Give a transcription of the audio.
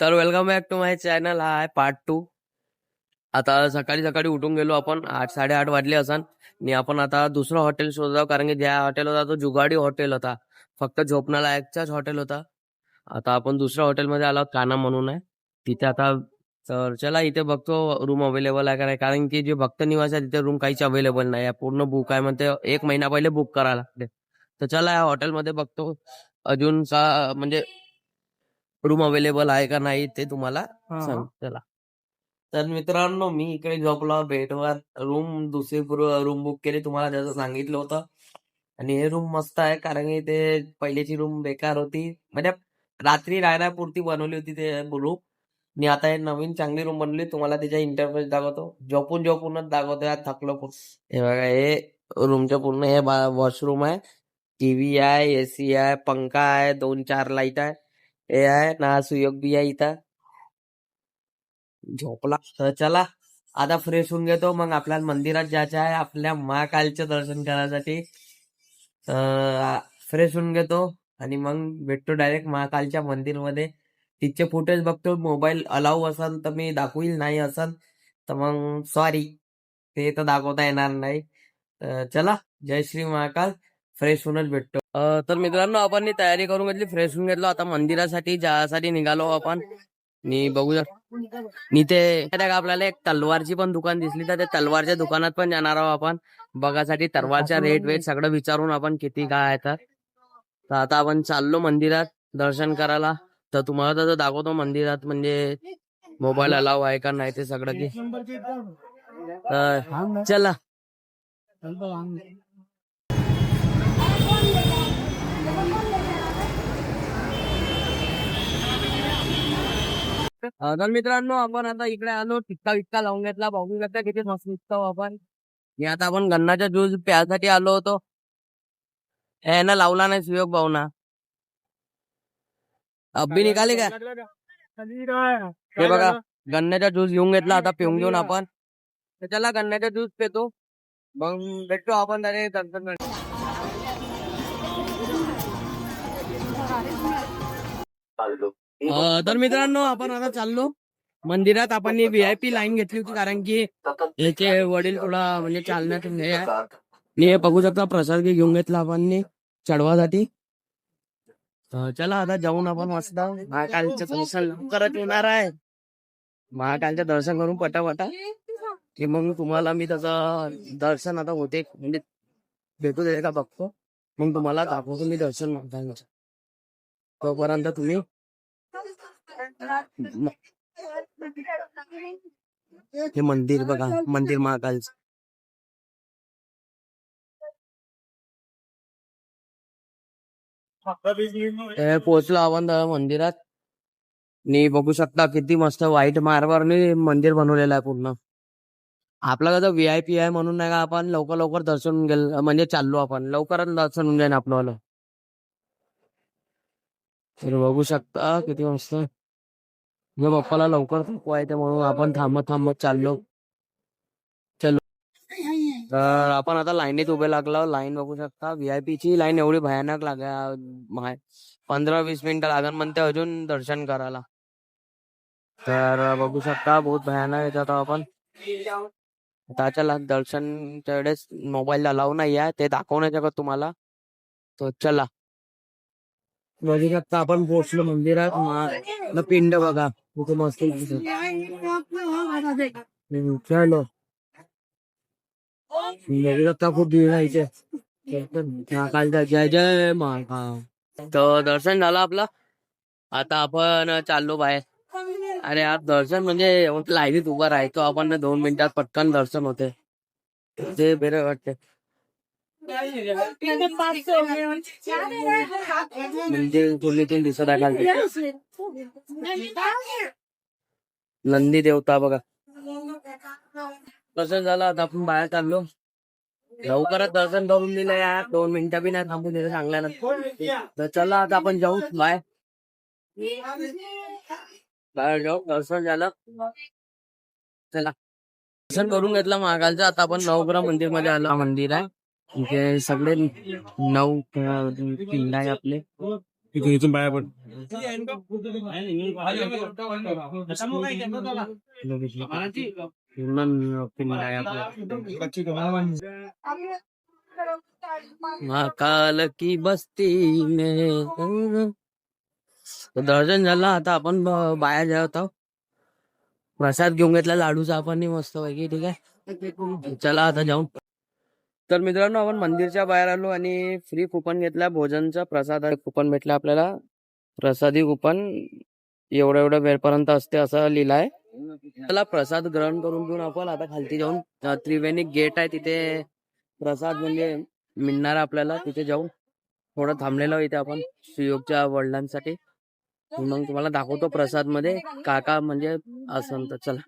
तर welcome back to my channel. हा आहे पार्ट 2. आता सकाळी सकाळी उठून गेलो आपण 8-8:30 वाजले असन आणि आपण आता दुसरं हॉटेल शोधलो, कारण की ज्या हॉटेल होता तो जुगाडी हॉटेल होता, फक्त झोपण्यालायकचाच हॉटेल होता. आता आपण दुसऱ्या हॉटेलमध्ये आलो, काना म्हणून आहे तिथे. आता तर चला इथे बघतो रूम अवेलेबल आहे का नाही, कारण की जे भक्त निवास आहे तिथे रूम काहीच अवेलेबल नाही आहे, पूर्ण बुक आहे. म्हणते 1 महिना पहिले बुक करायला लागते. तर चला या हॉटेलमध्ये बघतो अजून म्हणजे रूम अवेलेबल आहे का नाही ते तुम्हाला सांग. चला. तर मित्रांनो, मी इकडे झोपलो बेडवर. दुसरी रूम बुक केली, तुम्हाला जसं सांगितलं होतं. आणि हे रूम मस्त आहे, कारण की ते पहिल्याची रूम बेकार होती, म्हणजे रात्री राहण्यापुरती बनवली होती ते रूम. आणि आता हे नवीन चांगली रूम बनवली, तुम्हाला त्याच्या इंटरफेस दाखवतो. झोपूनच दाखवतो, यार थकलो खूप. हे बघा, हे रूमच्या पूर्ण हे वॉशरूम आहे, टीव्ही आहे, एसी आहे, पंखा आहे, 2-4 लाईट आहे, हे आहे ना, सुयोग बी आहे इथं. झोपला. तर चला आता फ्रेश होऊन घेतो, मग आपल्याला मंदिरात जायचं आहे आपल्या महाकालचं दर्शन करायसाठी. फ्रेश होऊन घेतो आणि मग भेटतो डायरेक्ट महाकालच्या मंदिरमध्ये. तिचे फुटेज बघतो, मोबाईल अलाऊ असन तर मी दाखवील, नाही असन तर मग सॉरी, ते तर दाखवता येणार नाही. चला, जय श्री महाकाल. फ्रेश होऊनच भेटतो. तर मित्रांनो, आपण तयारी करून घेतली, फ्रेश होऊन घेतलो. आता मंदिरासाठी जायसाठी निघालो आपण. आणि बघू इथे आपल्याला एक तलवारची पण दुकान दिसली, तर त्या तलवारच्या दुकानात पण जाणार आहोत आपण बघासाठी. तलवारच्या रेट सगळं विचारून आपण किती काय आहे. तर आता आपण चाललो मंदिरात दर्शन करायला. तर तुम्हाला तर दाखवतो मंदिरात, म्हणजे मोबाईल अलाव आहे का नाही ते सगळं की. चला. तर मित्रांनो, आपण आता इकडे आलो, टिक्का विक्का लावून घेतला. बघू शकता किती मस्त दिसतो आपण. आणि आता आपण गन्नाचा ज्यूस प्यायसाठी आलो होतो, ना लावला नाही सुयोग भाऊना. अब्बी निघाली का? हे बघा, गन्नाचा ज्यूस घेऊन घेतला, आता पिऊन घेऊन आपण. तर चला, गन्नाचा ज्यूस पितो, मग भेटतो आपण दर्शन. तर मित्रांनो, आपण आता चाललो मंदिरात. आपण VIP लाईन घेतली होती, कारण की याचे वडील थोडा म्हणजे चालण्यात हे आहे. हे बघू शकता, प्रसाद घेऊन घेतला आपण चढवासाठी. चला आता जाऊन आपण मस्त महाकालचं दर्शन लवकरच येणार आहे. महाकालचं दर्शन करून पटापटा की मग तुम्हाला मी त्याचं दर्शन आता होते, म्हणजे भेटू दे का बघतो, मग तुम्हाला दाखवतो मी दर्शन महाकालचं. तोपर्यंत तुम्ही हे मंदिर बघा, मंदिर महाकालचं. पोहोचलो आपण मंदिरात. आणि बघू शकता किती मस्त व्हाईट मार्बलने मंदिर बनवलेलं आहे पूर्ण. आपलं कसं VIP आहे म्हणून नाही का, आपण लवकर लवकर दर्शन म्हणजे चाललो आपण, लवकरच दर्शन होऊन जाईल आपलं. तर बघू शकता किती मस्त. पप्पाला लवकर थकवायचं म्हणून आपण थांबत थांबत चाललो. चलो. तर आपण आता लाईनीत उभे लागलो. लाईन बघू शकता, VIP ची लाईन एवढी भयानक 15-20 मिनिटं लागण म्हणते अजून दर्शन करायला. तर बघू शकता, बहुत भयानक येतात आपण. आता चला, दर्शनच्या वेळेस मोबाईल अलाव नाही आहे, ते दाखवू नाही शकत तुम्हाला. तो चला, बघू शकता आपण पोहोचलो मंदिरात. पिंड बघा खूप मस्त. चलो, बघू शकता खूप भीड आहे इथे. महाकालचा जय जय महाकाल. तर दर्शन झालं आपलं. आता आपण चाललो बाहेर. अरे यार, दर्शन म्हणजे लाईनीत उभा राहायचो आपण 2 मिनिटात पटकन दर्शन होते, ते बरं वाटते. म्हणजे खोलीतून दिसत आहे नंदी देवता बघा. दर्शन झालं, आता आपण बाहेर चाललो. लवकरच दर्शन करून दिलं यार, 2 मिनिटं बी नाही थांबू दिलं चांगल्यानं. तर चला, आता आपण जाऊ बाहेर. बाहेर जाऊ, दर्शन झालं. चला, दर्शन करून घेतलं महाकालचं. आता आपण नवग्रह मंदिर मध्ये आलो. मंदिर आहे इथे, सगळे 9 पिंड आहे आपले. इथून बाहेर पण महाकाल की बस्ती में दर्शन झालं. आता आपण बाहेर जात आहोत. प्रसाद घेऊन घेतला लाडूचा आपण मस्त पैकी. ठीक आहे, चला आता जाऊन. तर मित्रांनो, आपण मंदिरच्या बाहेर आलो आणि फ्री कुपन घेतला भोजनचा. प्रसाद कुपन भेटला आपल्याला. प्रसादी कुपन एवढ्या एवढ्या वेळपर्यंत असते असं लिहिलं आहे. चला प्रसाद ग्रहण करून घेऊन आपण आता खालती जाऊन त्रिवेणी गेट आहे तिथे प्रसाद म्हणजे मिळणार आपल्याला. तिथे जाऊन थोडं थांबलेलो इथे आपण सुयोगच्या वडिलांसाठी. मग तुम्हाला दाखवतो प्रसाद मध्ये काका म्हणजे असं. तर चला.